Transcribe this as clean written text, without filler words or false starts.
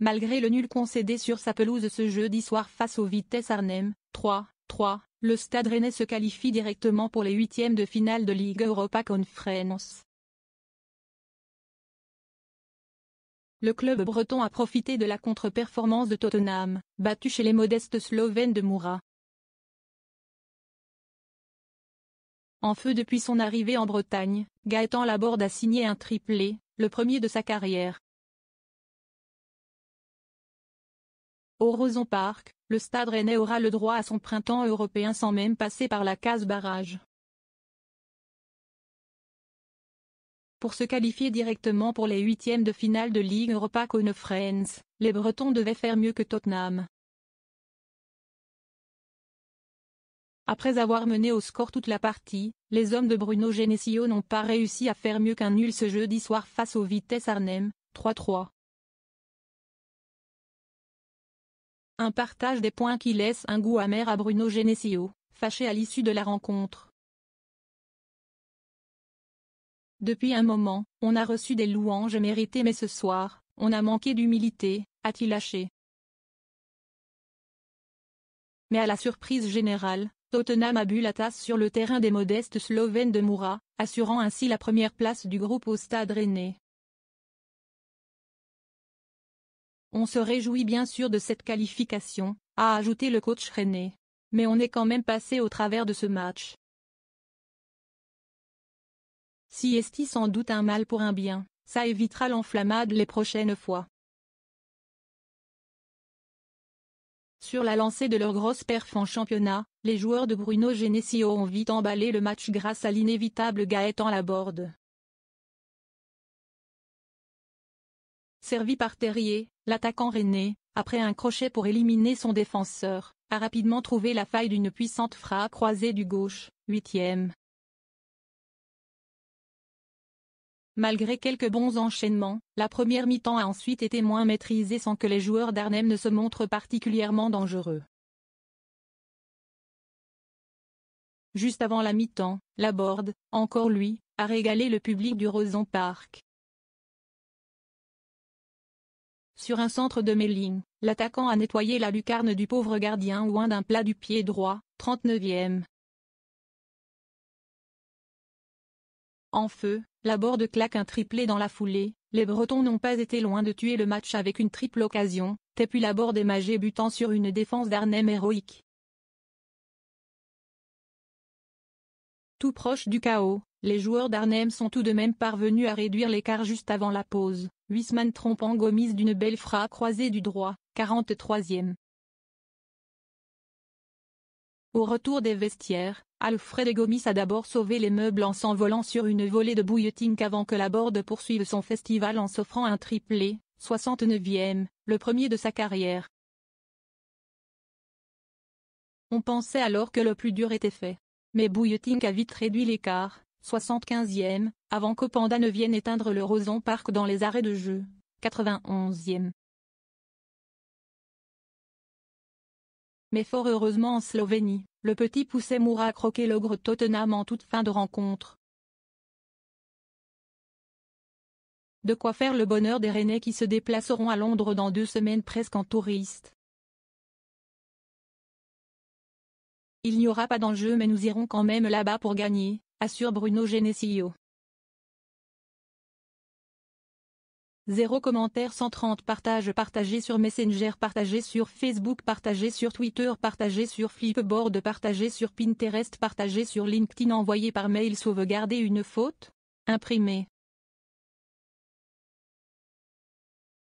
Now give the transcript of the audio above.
malgré le nul concédé sur sa pelouse ce jeudi soir face au Vitesse Arnhem, 3-3, le Stade Rennais se qualifie directement pour les huitièmes de finale de Ligue Europa Conference. Le club breton a profité de la contre-performance de Tottenham, battu chez les modestes Slovènes de Moura. En feu depuis son arrivée en Bretagne, Gaëtan Laborde a signé un triplé, le premier de sa carrière. Au Roazhon Park, le Stade Rennais aura le droit à son printemps européen sans même passer par la case barrage. Pour se qualifier directement pour les huitièmes de finale de Ligue Europa Conference, les Bretons devaient faire mieux que Tottenham. Après avoir mené au score toute la partie, les hommes de Bruno Genesio n'ont pas réussi à faire mieux qu'un nul ce jeudi soir face au Vitesse Arnhem, 3-3. Un partage des points qui laisse un goût amer à Bruno Genesio, fâché à l'issue de la rencontre. Depuis un moment, on a reçu des louanges méritées mais ce soir, on a manqué d'humilité, a-t-il lâché. Mais à la surprise générale, Tottenham a bu la tasse sur le terrain des modestes Slovènes de Moura, assurant ainsi la première place du groupe au Stade Rennais. On se réjouit bien sûr de cette qualification, a ajouté le coach rennais. Mais on est quand même passé au travers de ce match. Si est sans doute un mal pour un bien, ça évitera l'enflammade les prochaines fois. Sur la lancée de leur grosse perf en championnat, les joueurs de Bruno Genesio ont vite emballé le match grâce à l'inévitable Gaëtan Laborde. Servi par Terrier, l'attaquant rennais, après un crochet pour éliminer son défenseur, a rapidement trouvé la faille d'une puissante frappe croisée du gauche, 8e. Malgré quelques bons enchaînements, la première mi-temps a ensuite été moins maîtrisée sans que les joueurs d'Arnhem ne se montrent particulièrement dangereux. Juste avant la mi-temps, Laborde, encore lui, a régalé le public du Roazhon Park. Sur un centre de Melling, l'attaquant a nettoyé la lucarne du pauvre gardien loin d'un plat du pied droit, 39e. En feu, Laborde claque un triplé dans la foulée, les Bretons n'ont pas été loin de tuer le match avec une triple occasion, puis Laborde émagé butant sur une défense d'Arnhem héroïque. Tout proche du chaos, les joueurs d'Arnhem sont tout de même parvenus à réduire l'écart juste avant la pause, Huisman trompant Gomis d'une belle frappe croisée du droit, 43e. Au retour des vestiaires, Alfred Gomis a d'abord sauvé les meubles en s'envolant sur une volée de Bouilletink avant que Laborde poursuive son festival en s'offrant un triplé, 69e, le premier de sa carrière. On pensait alors que le plus dur était fait. Mais Bouilletink a vite réduit l'écart, 75e, avant qu'Openda ne vienne éteindre le Roazhon Park dans les arrêts de jeu, 91e. Mais fort heureusement en Slovénie, le petit poussé Moura a croqué l'ogre Tottenham en toute fin de rencontre. De quoi faire le bonheur des Rennais qui se déplaceront à Londres dans 2 semaines presque en touristes. Il n'y aura pas d'enjeu mais nous irons quand même là-bas pour gagner, assure Bruno Genesio. 0 commentaires 130 partages partagés sur Messenger, partagés sur Facebook, partagés sur Twitter, partagés sur Flipboard, partagés sur Pinterest, partagés sur LinkedIn, envoyé par mail. Sauvegarder une faute, imprimé.